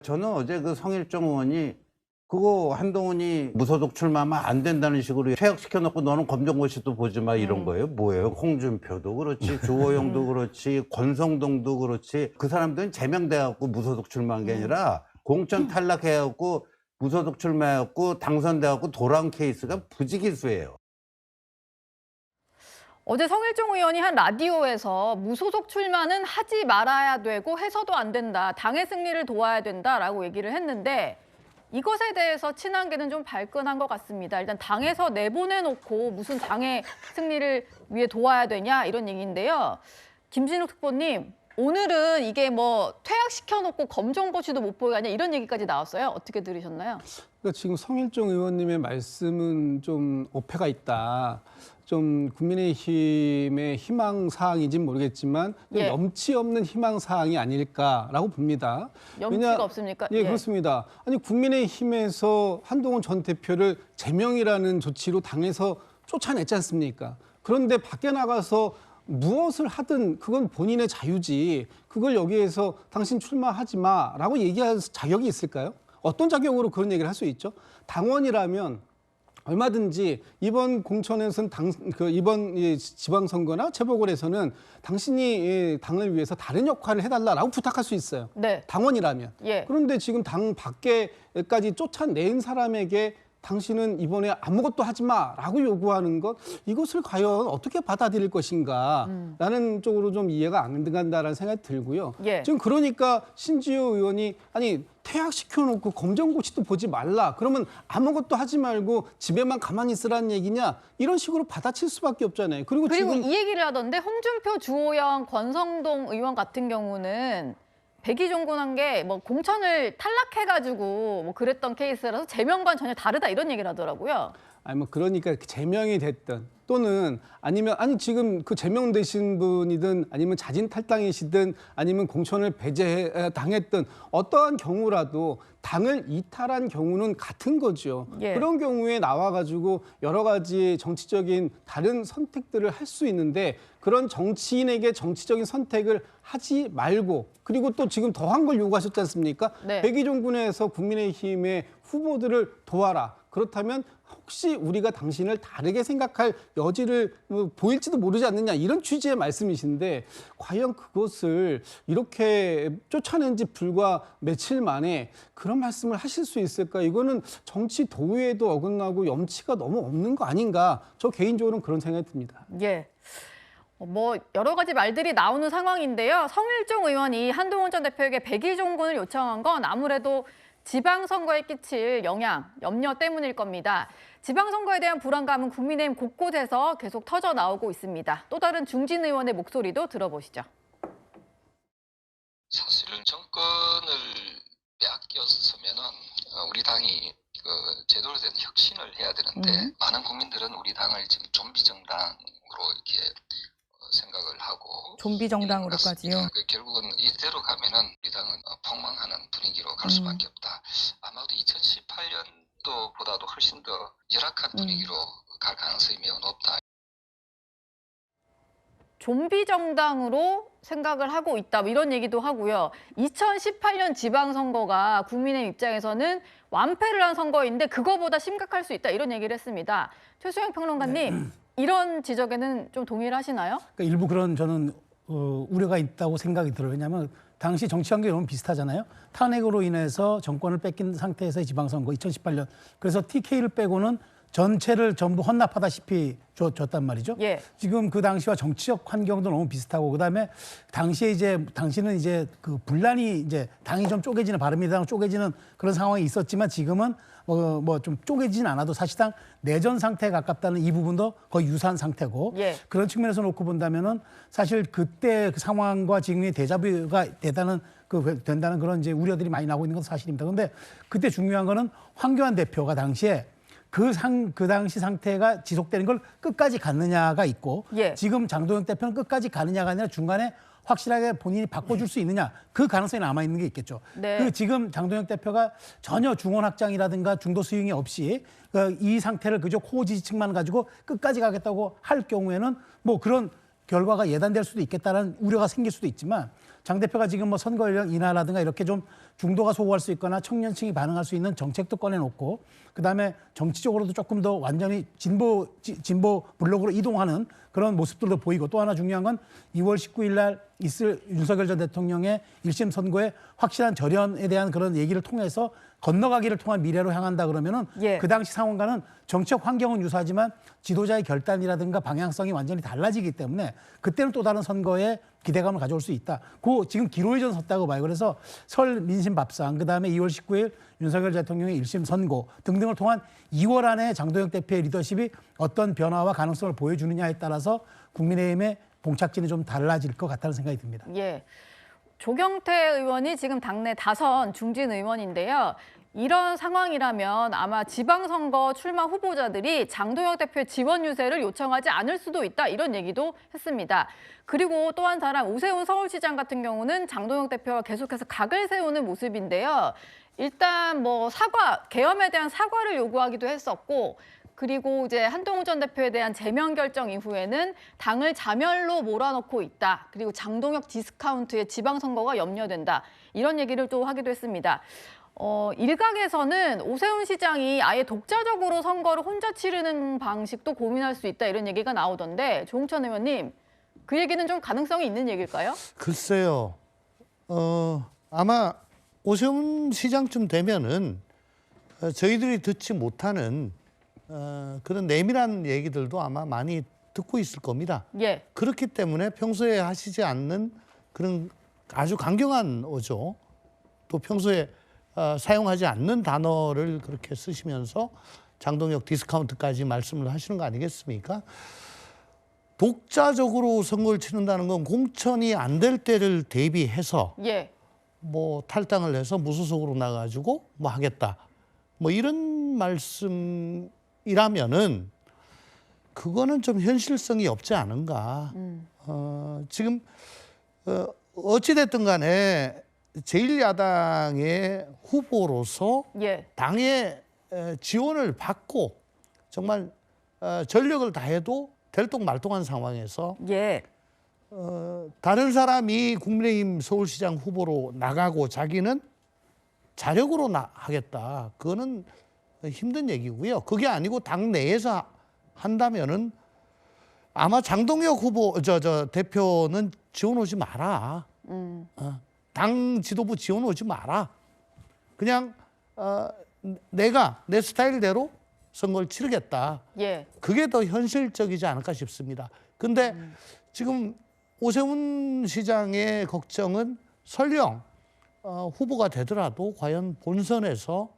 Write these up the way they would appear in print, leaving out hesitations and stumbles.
저는 어제 그 성일종 의원이 그거 한동훈이 무소속 출마하면 안 된다는 식으로 퇴학시켜놓고 너는 검정고시도 보지 마 이런 거예요. 뭐예요? 홍준표도 그렇지, 주호영도 그렇지, 권성동도 그렇지. 그 사람들은 제명돼갖고 무소속 출마한 게 아니라 공천 탈락해갖고 무소속 출마해갖고 당선돼갖고 돌아온 케이스가 부지기수예요. 어제 성일종 의원이 한 라디오에서 무소속 출마는 하지 말아야 되고 해서도 안 된다. 당의 승리를 도와야 된다라고 얘기를 했는데 이것에 대해서 친한계는 좀 발끈한 것 같습니다. 일단 당에서 내보내놓고 무슨 당의 승리를 위해 도와야 되냐 이런 얘기인데요. 김진욱 특보님, 오늘은 이게 뭐 퇴학시켜놓고 검정고시도 못 보게 하냐 이런 얘기까지 나왔어요. 어떻게 들으셨나요? 그러니까 지금 성일종 의원님의 말씀은 좀 오해가 있다. 좀 국민의힘의 희망사항인지는 모르겠지만 예. 염치 없는 희망사항이 아닐까라고 봅니다. 염치가 없습니까? 예, 그렇습니다. 아니 국민의힘에서 한동훈 전 대표를 제명이라는 조치로 당에서 쫓아냈지 않습니까? 그런데 밖에 나가서 무엇을 하든 그건 본인의 자유지. 그걸 여기에서 당신 출마하지 마라고 얘기할 자격이 있을까요? 어떤 자격으로 그런 얘기를 할 수 있죠? 당원이라면 얼마든지 이번 공천에서는 이번 지방선거나 재보궐에서는 당신이 당을 위해서 다른 역할을 해달라고 부탁할 수 있어요. 네. 당원이라면. 예. 그런데 지금 당 밖에까지 쫓아낸 사람에게 당신은 이번에 아무것도 하지 마라고 요구하는 것, 이것을 과연 어떻게 받아들일 것인가 라는 쪽으로 좀 이해가 안 간다라는 생각이 들고요. 예. 지금 그러니까 신지호 의원이 아니 퇴학시켜놓고 검정고시도 보지 말라. 그러면 아무것도 하지 말고 집에만 가만히 있으라는 얘기냐. 이런 식으로 받아칠 수밖에 없잖아요. 그리고 지금 이 얘기를 하던데 홍준표, 주호영, 권성동 의원 같은 경우는 백의종군한 게 뭐 공천을 탈락해가지고 뭐 그랬던 케이스라서 제명과는 전혀 다르다 이런 얘기를 하더라고요. 아니 뭐 그러니까 제명이 됐든 또는 아니면 아니 지금 그 제명되신 분이든 아니면 자진 탈당이시든 아니면 공천을 배제당했든 어떠한 경우라도 당을 이탈한 경우는 같은 거죠. 예. 그런 경우에 나와가지고 여러 가지 정치적인 다른 선택들을 할 수 있는데 그런 정치인에게 정치적인 선택을 하지 말고 그리고 또 지금 더한 걸 요구하셨지 않습니까? 네. 백의종군에서 국민의힘의 후보들을 도와라. 그렇다면 혹시 우리가 당신을 다르게 생각할 여지를 보일지도 모르지 않느냐 이런 취지의 말씀이신데 과연 그것을 이렇게 쫓아낸 지 불과 며칠 만에 그런 말씀을 하실 수 있을까? 이거는 정치 도의에도 어긋나고 염치가 너무 없는 거 아닌가? 저 개인적으로는 그런 생각이 듭니다. 예. 뭐 여러 가지 말들이 나오는 상황인데요. 성일종 의원이 한동훈 전 대표에게 백의종군을 요청한 건 아무래도 지방선거에 끼칠 영향, 염려 때문일 겁니다. 지방선거에 대한 불안감은 국민의힘 곳곳에서 계속 터져 나오고 있습니다. 또 다른 중진 의원의 목소리도 들어보시죠. 사실은 정권을 빼앗겼으면은 우리 당이 그 제대로 된 혁신을 해야 되는데 많은 국민들은 우리 당을 지금 좀비 정당으로 이렇게 생각을 하고 좀비 정당으로까지요? 결국은 이대로 가면은 우리 당은 폭망하는 분위기로 갈 수밖에 없다. 아마도 2018년도보다도 훨씬 더 열악한 분위기로 갈 가능성이 매우 높다. 좀비 정당으로 생각을 하고 있다 이런 얘기도 하고요. 2018년 지방선거가 국민의 입장에서는 완패를 한 선거인데 그거보다 심각할 수 있다 이런 얘기를 했습니다. 최수영 평론가님. 이런 지적에는 좀 동의를 하시나요? 그러니까 일부 그런 저는 우려가 있다고 생각이 들어요. 왜냐하면 당시 정치 환경이 너무 비슷하잖아요. 탄핵으로 인해서 정권을 뺏긴 상태에서의 지방선거 2018년. 그래서 TK를 빼고는 전체를 전부 헌납하다시피 줬단 말이죠. 예. 지금 그 당시와 정치적 환경도 너무 비슷하고 그다음에 당시에 이제 당시는 이제 그 분란이 이제 당이 좀 쪼개지는 바른미래당 쪼개지는 그런 상황이 있었지만 지금은 뭐 좀 쪼개지진 않아도 사실상 내전 상태에 가깝다는 이 부분도 거의 유사한 상태고 예. 그런 측면에서 놓고 본다면은 사실 그때 그 상황과 지금의 대자뷰가 된다는 그런 이제 우려들이 많이 나오고 있는 건 사실입니다. 그런데 그때 중요한 거는 황교안 대표가 당시에 그 당시 상태가 지속되는 걸 끝까지 갔느냐가 있고 예. 지금 장도영 대표는 끝까지 가느냐가 아니라 중간에 확실하게 본인이 바꿔줄 수 있느냐 그 가능성이 남아있는 게 있겠죠. 네. 그 지금 장도영 대표가 전혀 중원 확장이라든가 중도 수용이 없이 이 상태를 그저 코어 지지층만 가지고 끝까지 가겠다고 할 경우에는 뭐 그런 결과가 예단될 수도 있겠다는 우려가 생길 수도 있지만 장 대표가 지금 뭐 선거 연령 인하라든가 이렇게 좀 중도가 소구할 수 있거나 청년층이 반응할 수 있는 정책도 꺼내놓고 그다음에 정치적으로도 조금 더 완전히 진보 블록으로 이동하는 그런 모습들도 보이고 또 하나 중요한 건 2월 19일 날 있을 윤석열 전 대통령의 1심 선고의 확실한 절연에 대한 그런 얘기를 통해서 건너가기를 통한 미래로 향한다 그러면은 예. 그 당시 상황과는 정책 환경은 유사하지만 지도자의 결단이라든가 방향성이 완전히 달라지기 때문에 그때는 또 다른 선거에 기대감을 가져올 수 있다. 그 지금 기로에 섰다고 봐요. 그래서 설 민심 밥상 그다음에 2월 19일 윤석열 대통령의 1심 선고 등등을 통한 2월 안에 장도영 대표의 리더십이 어떤 변화와 가능성을 보여주느냐에 따라서 국민의힘의 봉착진이 좀 달라질 것 같다는 생각이 듭니다. 예. 조경태 의원이 지금 당내 다선 중진 의원인데요. 이런 상황이라면 아마 지방선거 출마 후보자들이 장도영 대표의 지원 유세를 요청하지 않을 수도 있다 이런 얘기도 했습니다. 그리고 또 한 사람 오세훈 서울시장 같은 경우는 장도영 대표가 계속해서 각을 세우는 모습인데요. 일단 뭐 계엄에 대한 사과를 요구하기도 했었고 그리고 이제 한동훈 전 대표에 대한 제명 결정 이후에는 당을 자멸로 몰아넣고 있다. 그리고 장동혁 디스카운트의 지방선거가 염려된다. 이런 얘기를 또 하기도 했습니다. 일각에서는 오세훈 시장이 아예 독자적으로 선거를 혼자 치르는 방식도 고민할 수 있다. 이런 얘기가 나오던데 조홍천 의원님, 그 얘기는 좀 가능성이 있는 얘기일까요? 글쎄요. 아마 오세훈 시장쯤 되면은 저희들이 듣지 못하는 그런 내밀한 얘기들도 아마 많이 듣고 있을 겁니다. 예. 그렇기 때문에 평소에 하시지 않는 그런 아주 강경한 어조, 또 평소에 사용하지 않는 단어를 그렇게 쓰시면서 장동혁 디스카운트까지 말씀을 하시는 거 아니겠습니까? 독자적으로 선거를 치른다는 건 공천이 안 될 때를 대비해서 예. 뭐 탈당을 해서 무소속으로 나가지고 뭐 하겠다. 뭐 이런 말씀이라면은 그거는 좀 현실성이 없지 않은가. 지금 어찌됐든 간에 제1야당의 후보로서 예. 당의 지원을 받고 정말 전력을 다해도 될똥말똥한 상황에서 예. 다른 사람이 국민의힘 서울시장 후보로 나가고 자기는 자력으로 하겠다. 그거는 힘든 얘기고요. 그게 아니고 당 내에서 한다면은 아마 장동혁 후보 대표는 지원 오지 마라. 당 지도부 지원 오지 마라. 그냥 내가 내 스타일대로 선거를 치르겠다. 예. 그게 더 현실적이지 않을까 싶습니다. 근데 지금 오세훈 시장의 걱정은 설령 후보가 되더라도 과연 본선에서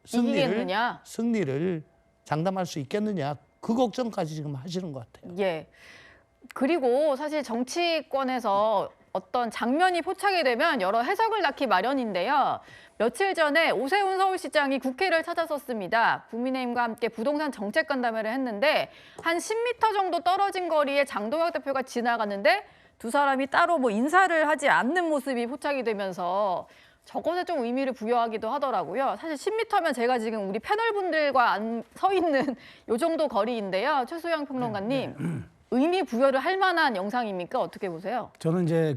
승리를 장담할 수 있겠느냐. 그 걱정까지 지금 하시는 것 같아요. 예. 그리고 사실 정치권에서 어떤 장면이 포착이 되면 여러 해석을 낳기 마련인데요. 며칠 전에 오세훈 서울시장이 국회를 찾았었습니다. 국민의힘과 함께 부동산 정책 간담회를 했는데 한 10m 정도 떨어진 거리에 장동혁 대표가 지나갔는데 두 사람이 따로 뭐 인사를 하지 않는 모습이 포착이 되면서 저것에 좀 의미를 부여하기도 하더라고요. 사실 10m면 제가 지금 우리 패널분들과 서 있는 요 정도 거리인데요. 최수영 평론가님. 의미 부여를 할 만한 영상입니까? 어떻게 보세요? 저는 이제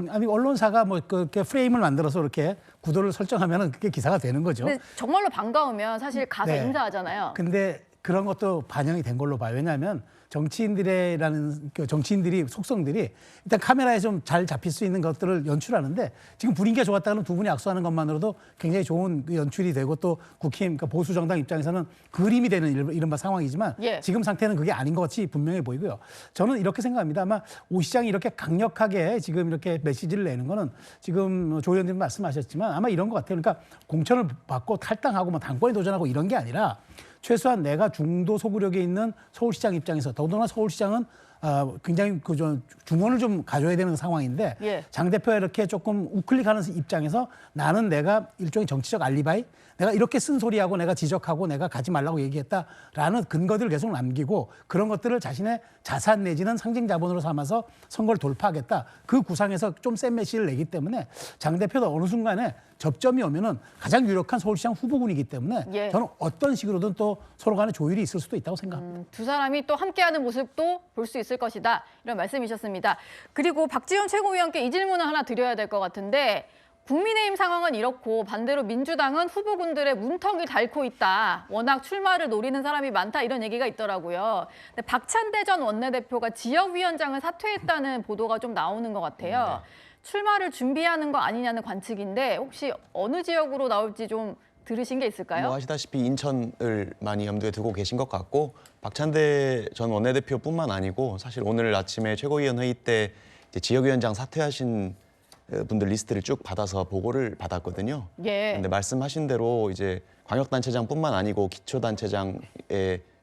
아니 언론사가 뭐 그렇게 프레임을 만들어서 이렇게 구도를 설정하면은 그게 기사가 되는 거죠. 근데 정말로 반가우면 사실 가서 네. 인사하잖아요. 근데 그런 것도 반영이 된 걸로 봐요. 왜냐하면 정치인들이 속성들이 일단 카메라에 좀 잘 잡힐 수 있는 것들을 연출하는데 지금 분위기가 좋았다 그러면 두 분이 악수하는 것만으로도 굉장히 좋은 연출이 되고 또 국힘 그러니까 보수 정당 입장에서는 그림이 되는 이른바 상황이지만 예. 지금 지금 상태는 그게 아닌 것 같이 분명해 보이고요. 저는 이렇게 생각합니다. 아마 오 시장이 이렇게 강력하게 지금 이렇게 메시지를 내는 거는 지금 조 의원님 말씀하셨지만 아마 이런 것 같아요. 그러니까 공천을 받고 탈당하고 뭐 당권에 도전하고 이런 게 아니라 최소한 내가 중도 소구력에 있는 서울시장 입장에서 더더구나 서울시장은 굉장히 중원을 좀 가져야 되는 상황인데 예. 장 대표가 이렇게 조금 우클릭하는 입장에서 나는 내가 일종의 정치적 알리바이 내가 이렇게 쓴소리하고 내가 지적하고 내가 가지 말라고 얘기했다라는 근거들을 계속 남기고 그런 것들을 자신의 자산 내지는 상징 자본으로 삼아서 선거를 돌파하겠다. 그 구상에서 좀 센 메시지를 내기 때문에 장 대표도 어느 순간에 접점이 오면은 가장 유력한 서울시장 후보군이기 때문에 예. 저는 어떤 식으로든 또 서로 간에 조율이 있을 수도 있다고 생각합니다. 두 사람이 또 함께하는 모습도 볼 수 있을 것이다. 이런 말씀이셨습니다. 그리고 박지원 최고위원께 이 질문을 하나 드려야 될 것 같은데 국민의힘 상황은 이렇고 반대로 민주당은 후보군들의 문턱이 닳고 있다. 워낙 출마를 노리는 사람이 많다. 이런 얘기가 있더라고요. 근데 박찬대 전 원내대표가 지역위원장을 사퇴했다는 보도가 좀 나오는 것 같아요. 출마를 준비하는 거 아니냐는 관측인데 혹시 어느 지역으로 나올지 좀 들으신 게 있을까요? 뭐 아시다시피 인천을 많이 염두에 두고 계신 것 같고 박찬대 전 원내대표뿐만 아니고 사실 오늘 아침에 최고위원 회의 때 이제 지역위원장 사퇴하신 분들 리스트를 쭉 받아서 보고를 받았거든요. 예. 근데 말씀하신 대로 이제 광역단체장뿐만 아니고 기초단체장에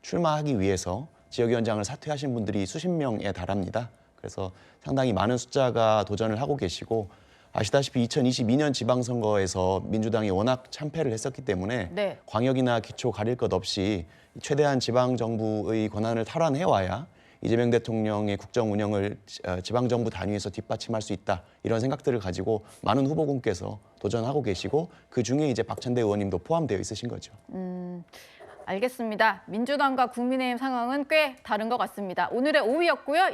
출마하기 위해서 지역위원장을 사퇴하신 분들이 수십 명에 달합니다. 그래서 상당히 많은 숫자가 도전을 하고 계시고 아시다시피 2022년 지방선거에서 민주당이 워낙 참패를 했었기 때문에 네. 광역이나 기초 가릴 것 없이 최대한 지방정부의 권한을 탈환해와야 이재명 대통령의 국정 운영을 지방정부 단위에서 뒷받침할 수 있다. 이런 생각들을 가지고 많은 후보군께서 도전하고 계시고 그중에 이제 박찬대 의원님도 포함되어 있으신 거죠. 알겠습니다. 민주당과 국민의힘 상황은 꽤 다른 것 같습니다. 오늘의 5위였고요.